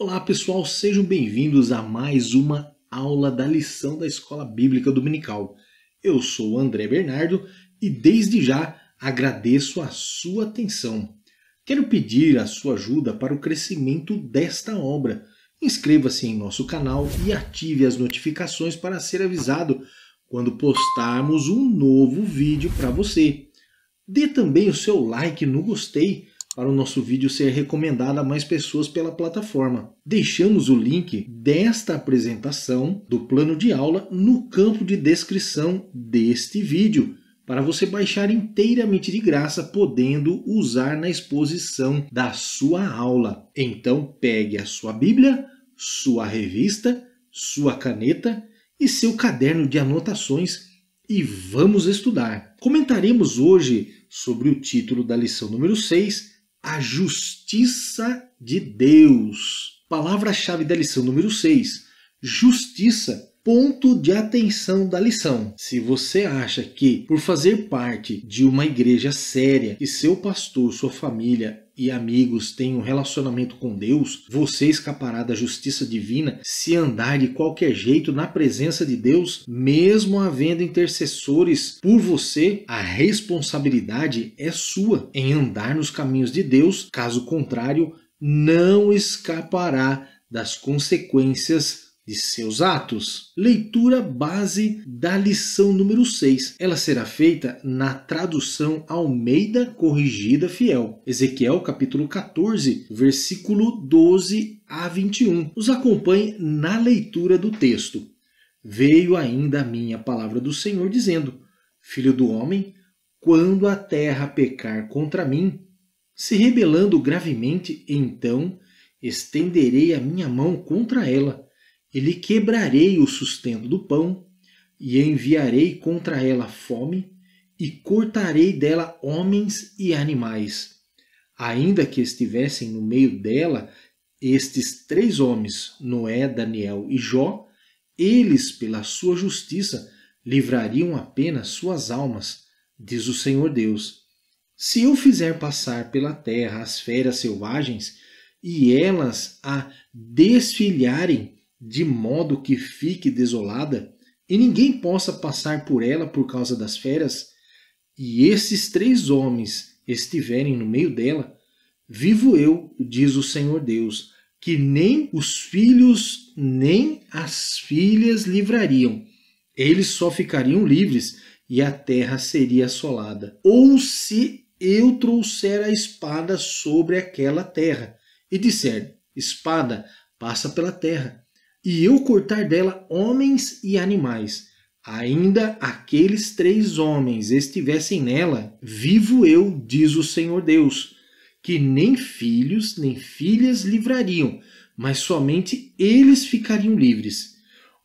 Olá pessoal, sejam bem-vindos a mais uma aula da lição da Escola Bíblica Dominical. Eu sou o André Bernardo e desde já agradeço a sua atenção. Quero pedir a sua ajuda para o crescimento desta obra. Inscreva-se em nosso canal e ative as notificações para ser avisado quando postarmos um novo vídeo para você. Dê também o seu like no gostei para o nosso vídeo ser recomendado a mais pessoas pela plataforma. Deixamos o link desta apresentação do plano de aula no campo de descrição deste vídeo, para você baixar inteiramente de graça, podendo usar na exposição da sua aula. Então pegue a sua Bíblia, sua revista, sua caneta e seu caderno de anotações e vamos estudar. Comentaremos hoje sobre o título da lição número 6, a justiça de Deus. Palavra-chave da lição número 6, justiça, ponto de atenção da lição. Se você acha que, por fazer parte de uma igreja séria, que seu pastor, sua família e amigos têm um relacionamento com Deus, você escapará da justiça divina se andar de qualquer jeito na presença de Deus, mesmo havendo intercessores por você. A responsabilidade é sua em andar nos caminhos de Deus, caso contrário, não escapará das consequências de seus atos. Leitura base da lição número 6. Ela será feita na tradução Almeida Corrigida Fiel. Ezequiel capítulo 14, versículo 12 a 21. Nos acompanhe na leitura do texto. Veio ainda a minha palavra do Senhor dizendo: Filho do homem, quando a terra pecar contra mim, se rebelando gravemente, então estenderei a minha mão contra ela, e lhe quebrarei o sustento do pão, e enviarei contra ela fome, e cortarei dela homens e animais. Ainda que estivessem no meio dela estes 3 homens, Noé, Daniel e Jó, eles, pela sua justiça, livrariam apenas suas almas, diz o Senhor Deus. Se eu fizer passar pela terra as feras selvagens, e elas a desfilharem, de modo que fique desolada, e ninguém possa passar por ela por causa das feras, e esses 3 homens estiverem no meio dela, vivo eu, diz o Senhor Deus, que nem os filhos nem as filhas livrariam, eles só ficariam livres e a terra seria assolada. Ou se eu trouxer a espada sobre aquela terra, e disser: espada, passa pela terra, e eu cortar dela homens e animais, ainda aqueles 3 homens estivessem nela, vivo eu, diz o Senhor Deus, que nem filhos nem filhas livrariam, mas somente eles ficariam livres.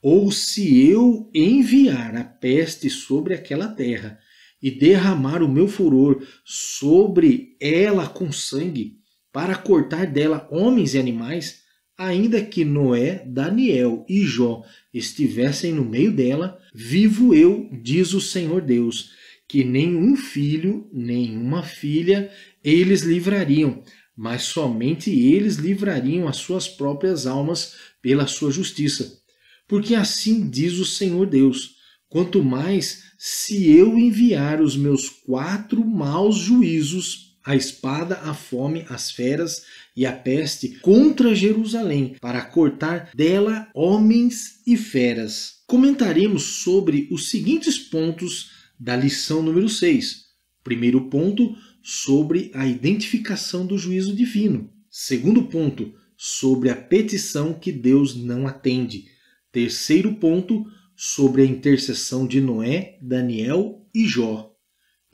Ou se eu enviar a peste sobre aquela terra, e derramar o meu furor sobre ela com sangue, para cortar dela homens e animais, ainda que Noé, Daniel e Jó estivessem no meio dela, vivo eu, diz o Senhor Deus, que nenhum filho, nenhuma filha eles livrariam, mas somente eles livrariam as suas próprias almas pela sua justiça. Porque assim diz o Senhor Deus: quanto mais se eu enviar os meus 4 maus juízos, a espada, a fome, as feras e a peste contra Jerusalém, para cortar dela homens e feras. Comentaremos sobre os seguintes pontos da lição número 6. Primeiro ponto, sobre a identificação do juízo divino. Segundo ponto, sobre a petição que Deus não atende. Terceiro ponto, sobre a intercessão de Noé, Daniel e Jó.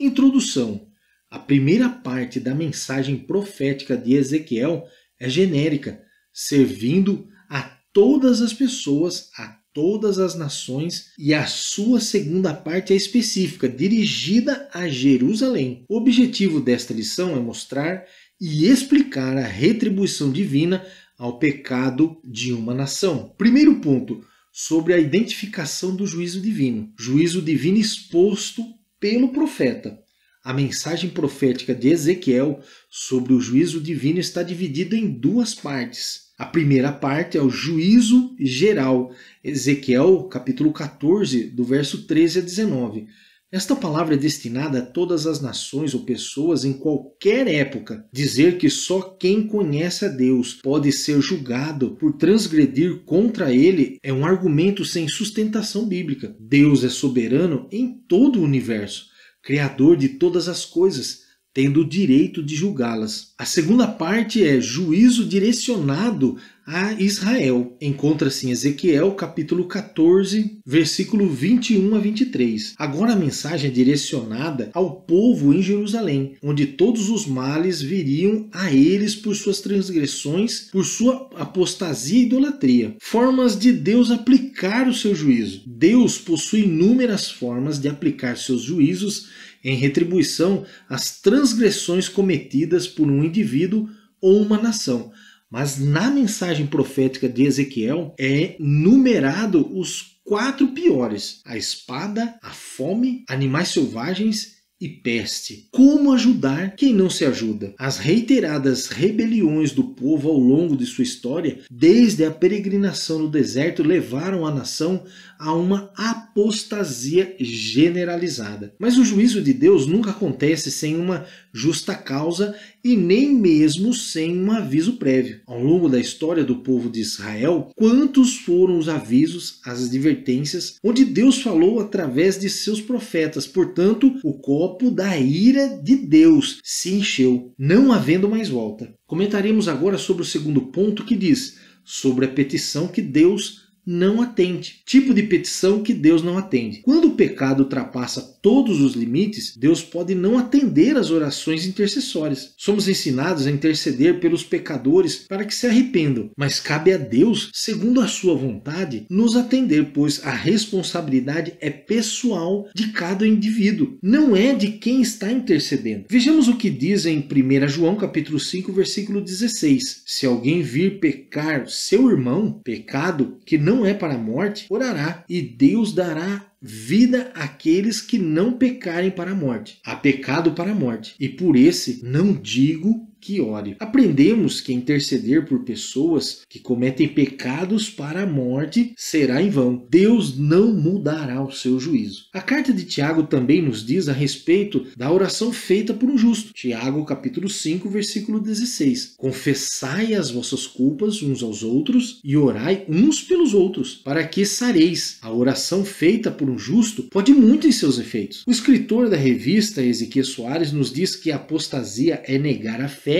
Introdução. A primeira parte da mensagem profética de Ezequiel é genérica, servindo a todas as pessoas, a todas as nações, e a sua segunda parte é específica, dirigida a Jerusalém. O objetivo desta lição é mostrar e explicar a retribuição divina ao pecado de uma nação. Primeiro ponto, sobre a identificação do juízo divino. Juízo divino exposto pelo profeta. A mensagem profética de Ezequiel sobre o juízo divino está dividida em duas partes. A primeira parte é o juízo geral, Ezequiel capítulo 14, do verso 13 a 19. Esta palavra é destinada a todas as nações ou pessoas em qualquer época. Dizer que só quem conhece a Deus pode ser julgado por transgredir contra ele é um argumento sem sustentação bíblica. Deus é soberano em todo o universo, criador de todas as coisas, tendo o direito de julgá-las. A segunda parte é juízo direcionado a Israel. Encontra-se em Ezequiel capítulo 14, versículo 21 a 23. Agora a mensagem é direcionada ao povo em Jerusalém, onde todos os males viriam a eles por suas transgressões, por sua apostasia e idolatria. Formas de Deus aplicar o seu juízo. Deus possui inúmeras formas de aplicar seus juízos em retribuição às transgressões cometidas por um indivíduo ou uma nação. Mas na mensagem profética de Ezequiel é numerado os 4 piores: a espada, a fome, animais selvagens e peste. Como ajudar quem não se ajuda? As reiteradas rebeliões do povo ao longo de sua história, desde a peregrinação no deserto, levaram a nação a uma apostasia generalizada. Mas o juízo de Deus nunca acontece sem uma justa causa e nem mesmo sem um aviso prévio. Ao longo da história do povo de Israel, quantos foram os avisos, as advertências, onde Deus falou através de seus profetas. Portanto, o copo da ira de Deus se encheu, não havendo mais volta. Comentaremos agora sobre o segundo ponto, que diz sobre a petição que Deus não atende. Tipo de petição que Deus não atende. Quando o pecado ultrapassa todos os limites, Deus pode não atender às orações intercessórias. Somos ensinados a interceder pelos pecadores para que se arrependam, mas cabe a Deus, segundo a sua vontade, nos atender, pois a responsabilidade é pessoal de cada indivíduo, não é de quem está intercedendo. Vejamos o que diz em 1 João capítulo 5, versículo 16. Se alguém vir pecar seu irmão, pecado que não é para a morte, orará, e Deus dará vida àqueles que não pecarem para a morte. Há pecado para a morte, e por esse não digo que ore. Aprendemos que interceder por pessoas que cometem pecados para a morte será em vão. Deus não mudará o seu juízo. A carta de Tiago também nos diz a respeito da oração feita por um justo. Tiago capítulo 5, versículo 16. Confessai as vossas culpas uns aos outros e orai uns pelos outros, para que sareis. A oração feita por um justo pode muito em seus efeitos. O escritor da revista, Ezequiel Soares, nos diz que a apostasia é negar a fé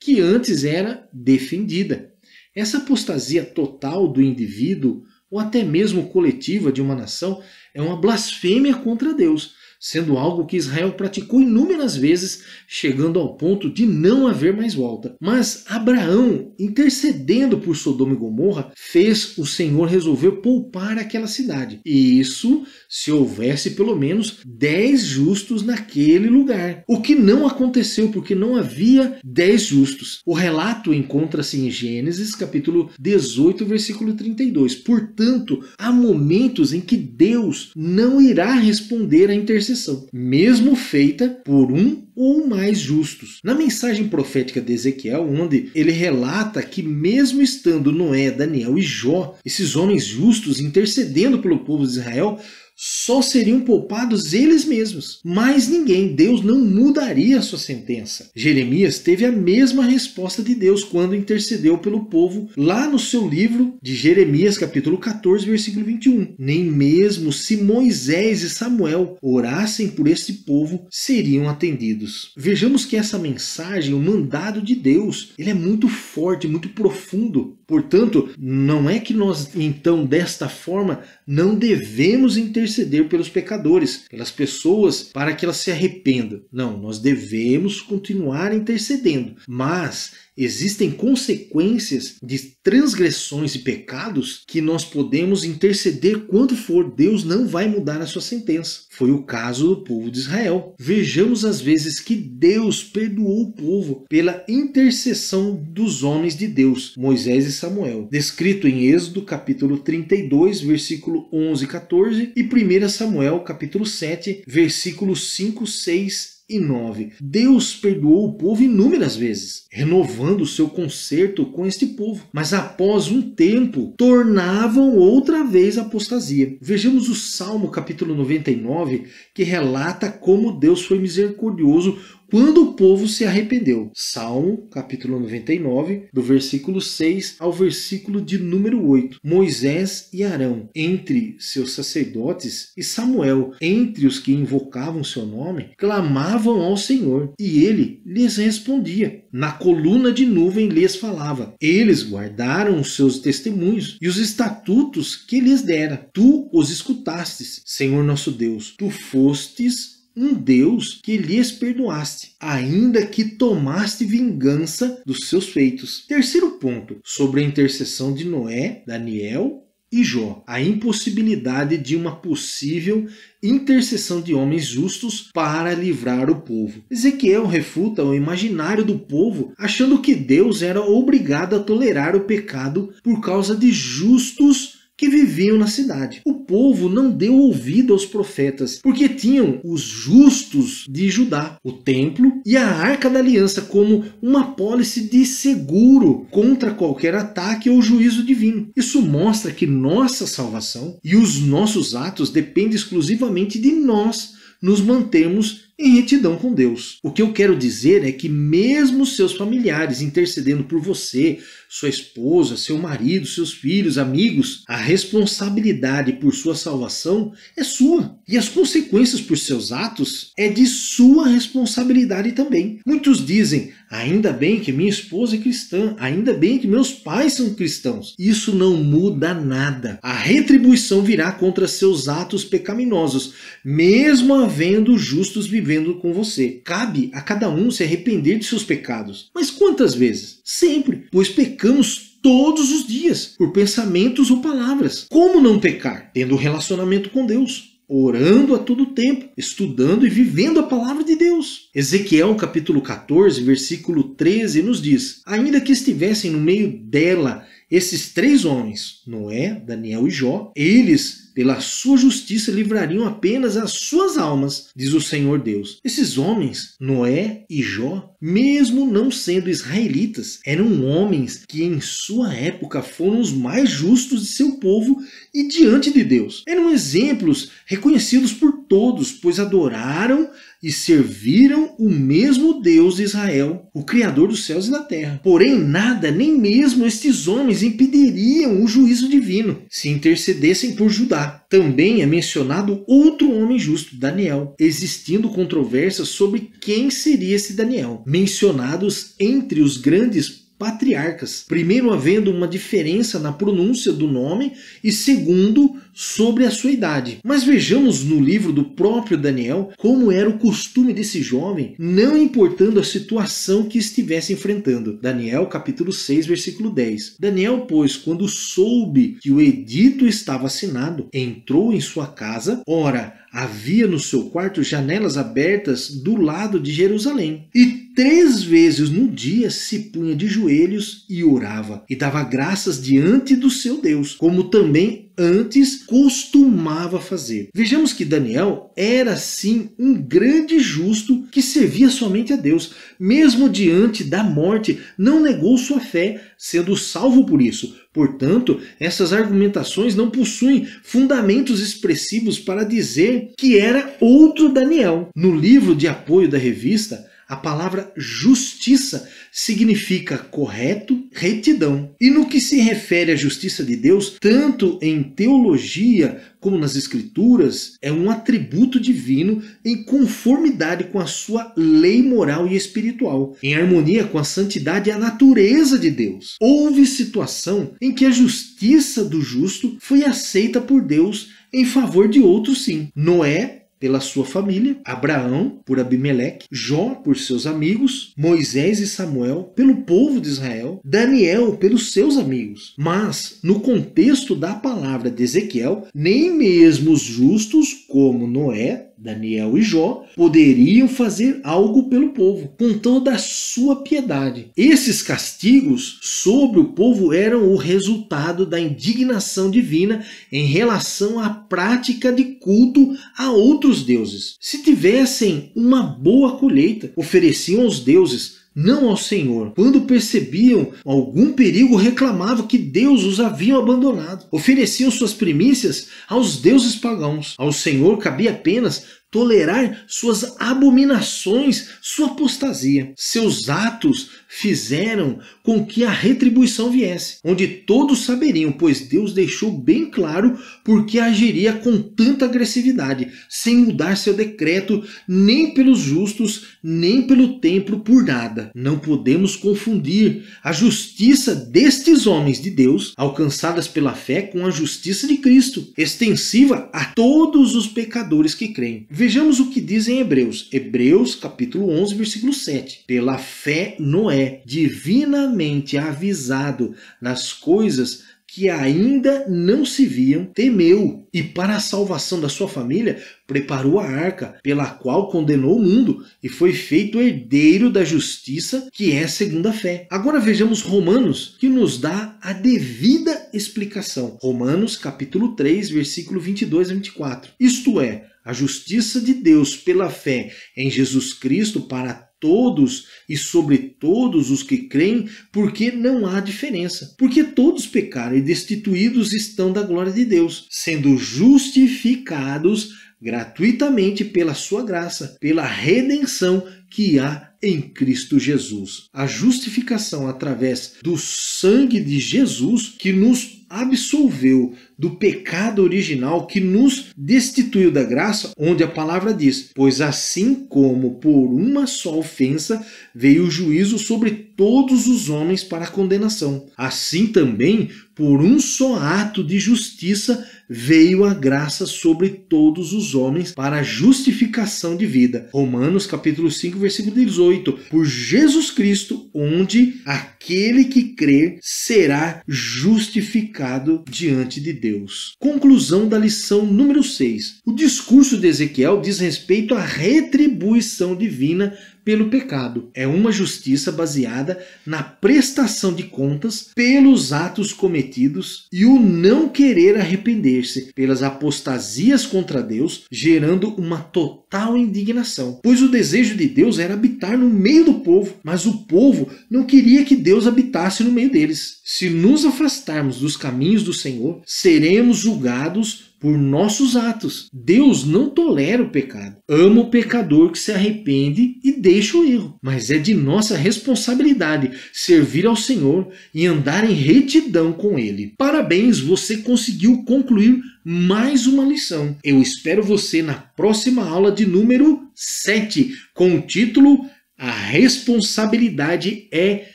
que antes era defendida. Essa apostasia total do indivíduo, ou até mesmo coletiva de uma nação, é uma blasfêmia contra Deus, sendo algo que Israel praticou inúmeras vezes, chegando ao ponto de não haver mais volta. Mas Abraão, intercedendo por Sodoma e Gomorra, fez o Senhor resolver poupar aquela cidade. E isso se houvesse pelo menos 10 justos naquele lugar. O que não aconteceu, porque não havia 10 justos. O relato encontra-se em Gênesis capítulo 18, versículo 32. Portanto, há momentos em que Deus não irá responder à intercessão, mesmo feita por um ou mais justos. Na mensagem profética de Ezequiel, onde ele relata que mesmo estando Noé, Daniel e Jó, esses homens justos intercedendo pelo povo de Israel, só seriam poupados eles mesmos. Mais ninguém. Deus não mudaria a sua sentença. Jeremias teve a mesma resposta de Deus quando intercedeu pelo povo lá no seu livro de Jeremias, capítulo 14, versículo 21. Nem mesmo se Moisés e Samuel orassem por este povo, seriam atendidos. Vejamos que essa mensagem, o mandado de Deus, ele é muito forte, muito profundo. Portanto, não é que nós, então, desta forma, não devemos interceder pelos pecadores, pelas pessoas, para que elas se arrependam. Não, nós devemos continuar intercedendo, mas existem consequências de transgressões e pecados que nós podemos interceder quando for. Deus não vai mudar a sua sentença. Foi o caso do povo de Israel. Vejamos as vezes que Deus perdoou o povo pela intercessão dos homens de Deus, Moisés e Samuel, descrito em Êxodo capítulo 32, versículo 11 e 14 e 1 Samuel capítulo 7, versículos 5, 6 e 9. Deus perdoou o povo inúmeras vezes, renovando o seu concerto com este povo. Mas após um tempo, tornavam outra vez a apostasia. Vejamos o Salmo capítulo 99, que relata como Deus foi misericordioso quando o povo se arrependeu. Salmo, capítulo 99, do versículo 6 ao versículo de número 8. Moisés e Arão, entre seus sacerdotes, e Samuel, entre os que invocavam seu nome, clamavam ao Senhor, e ele lhes respondia. Na coluna de nuvem lhes falava. Eles guardaram os seus testemunhos e os estatutos que lhes dera. Tu os escutastes, Senhor nosso Deus. Tu fostes um Deus que lhes perdoaste, ainda que tomaste vingança dos seus feitos. Terceiro ponto, sobre a intercessão de Noé, Daniel e Jó. A impossibilidade de uma possível intercessão de homens justos para livrar o povo. Ezequiel refuta o imaginário do povo, achando que Deus era obrigado a tolerar o pecado por causa de justos que viviam na cidade. O povo não deu ouvido aos profetas, porque tinham os justos de Judá, o templo e a Arca da Aliança como uma apólice de seguro contra qualquer ataque ou juízo divino. Isso mostra que nossa salvação e os nossos atos dependem exclusivamente de nós nos mantermos em retidão com Deus. O que eu quero dizer é que mesmo seus familiares intercedendo por você, sua esposa, seu marido, seus filhos, amigos, a responsabilidade por sua salvação é sua. E as consequências por seus atos é de sua responsabilidade também. Muitos dizem, ainda bem que minha esposa é cristã, ainda bem que meus pais são cristãos. Isso não muda nada. A retribuição virá contra seus atos pecaminosos, mesmo havendo justos vivendo com você. Cabe a cada um se arrepender de seus pecados. Mas quantas vezes? Sempre, pois pecamos todos os dias, por pensamentos ou palavras. Como não pecar? Tendo relacionamento com Deus, orando a todo tempo, estudando e vivendo a palavra de Deus. Ezequiel capítulo 14, versículo 13 nos diz, ainda que estivessem no meio dela esses três homens, Noé, Daniel e Jó, eles, pela sua justiça, livrariam apenas as suas almas, diz o Senhor Deus. Esses homens, Noé e Jó, mesmo não sendo israelitas, eram homens que em sua época foram os mais justos de seu povo e diante de Deus. Eram exemplos reconhecidos por todos, pois adoraram e serviram o mesmo Deus de Israel, o Criador dos céus e da terra. Porém, nada, nem mesmo estes homens impediriam o juízo divino, se intercedessem por Judá. Também é mencionado outro homem justo, Daniel, existindo controvérsias sobre quem seria esse Daniel, mencionados entre os grandes patriarcas, primeiro havendo uma diferença na pronúncia do nome e segundo sobre a sua idade. Mas vejamos no livro do próprio Daniel como era o costume desse jovem, não importando a situação que estivesse enfrentando. Daniel capítulo 6, versículo 10. Daniel, pois, quando soube que o edito estava assinado, entrou em sua casa, ora, havia no seu quarto janelas abertas do lado de Jerusalém. E 3 vezes no dia se punha de joelhos e orava, e dava graças diante do seu Deus, como também antes costumava fazer. Vejamos que Daniel era sim um grande justo que servia somente a Deus. Mesmo diante da morte, não negou sua fé, sendo salvo por isso. Portanto, essas argumentações não possuem fundamentos expressivos para dizer que era outro Daniel. No livro de apoio da revista, a palavra justiça significa correto, retidão. E no que se refere à justiça de Deus, tanto em teologia como nas escrituras, é um atributo divino em conformidade com a sua lei moral e espiritual, em harmonia com a santidade e a natureza de Deus. Houve situação em que a justiça do justo foi aceita por Deus em favor de outros sim. Noé, pela sua família, Abraão por Abimeleque, Jó por seus amigos, Moisés e Samuel pelo povo de Israel, Daniel pelos seus amigos. Mas, no contexto da palavra de Ezequiel, nem mesmo os justos como Noé, Daniel e Jó, poderiam fazer algo pelo povo, com toda a sua piedade. Esses castigos sobre o povo eram o resultado da indignação divina em relação à prática de culto a outros deuses. Se tivessem uma boa colheita, ofereciam aos deuses, não ao Senhor. Quando percebiam algum perigo, reclamavam que Deus os havia abandonado. Ofereciam suas primícias aos deuses pagãos. Ao Senhor cabia apenas tolerar suas abominações, sua apostasia. Seus atos fizeram com que a retribuição viesse, onde todos saberiam, pois Deus deixou bem claro porque agiria com tanta agressividade, sem mudar seu decreto, nem pelos justos, nem pelo templo, por nada. Não podemos confundir a justiça destes homens de Deus, alcançadas pela fé, com a justiça de Cristo, extensiva a todos os pecadores que creem. Vejamos o que diz em Hebreus. Hebreus capítulo 11, versículo 7. Pela fé Noé, divinamente avisado nas coisas que ainda não se viam, temeu e para a salvação da sua família preparou a arca, pela qual condenou o mundo e foi feito herdeiro da justiça, que é segundo a fé. Agora vejamos Romanos, que nos dá a devida explicação. Romanos capítulo 3, versículo 22 a 24. Isto é, a justiça de Deus pela fé em Jesus Cristo para todos e sobre todos os que creem, porque não há diferença. Porque todos pecaram e destituídos estão da glória de Deus, sendo justificados gratuitamente pela sua graça, pela redenção que há em Cristo Jesus. A justificação através do sangue de Jesus, que nos absolveu do pecado original, que nos destituiu da graça, onde a palavra diz: pois assim como por uma só ofensa veio o juízo sobre todos os homens para a condenação, assim também por um só ato de justiça veio a graça sobre todos os homens para a justificação de vida. Romanos capítulo 5, versículo 18. Por Jesus Cristo, onde aquele que crer será justificado diante de Deus. Conclusão da lição número 6. O discurso de Ezequiel diz respeito à retribuição divina pelo pecado. É uma justiça baseada na prestação de contas pelos atos cometidos e o não querer arrepender-se pelas apostasias contra Deus, gerando uma total indignação. Pois o desejo de Deus era habitar no meio do povo, mas o povo não queria que Deus habitasse no meio deles. Se nos afastarmos dos caminhos do Senhor, seremos julgados por nossos atos. Deus não tolera o pecado. Ama o pecador que se arrepende e deixa o erro. Mas é de nossa responsabilidade servir ao Senhor e andar em retidão com Ele. Parabéns, você conseguiu concluir mais uma lição. Eu espero você na próxima aula de número 7, com o título A Responsabilidade é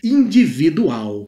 Individual.